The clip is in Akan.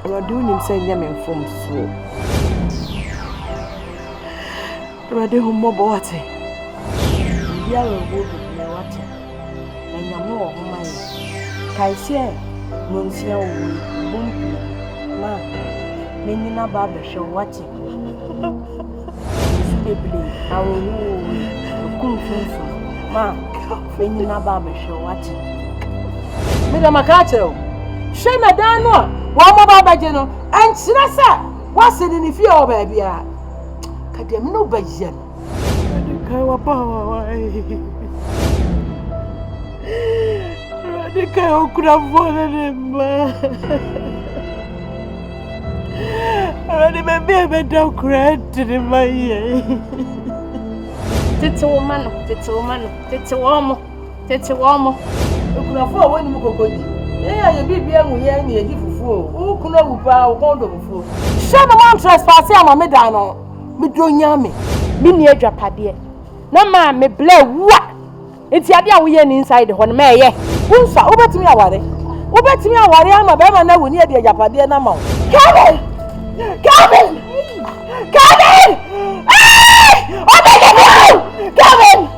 doing him saying yam from so. Ready home mobile what? Yellow wood me what? And you know my Kaisia Monsieur Bumpy ma meaning a barber show watching. I will ma meaning a barber show watching. Madam Acato, shame a dano, one more barber general, and Sinasa, what's it in the field, baby? Cadem no bajan. The cow could have fallen him. I remember a better credit in my ear. It's a woman, it's a woman, it's a woman, it's a woman. You could afford when you go. Yeah, you be young, we are near you for. Who could not power wonderful? Shut the one trespass, I'm a medano. Me doing yammy. Me near Japadia. No man, me blow what? It's the idea we are inside when may. Who's over to me? Over to me, I'm a better now. We near the Japadia now. Kevin! Kevin! Kevin! Hey! Oh, my God! Kevin!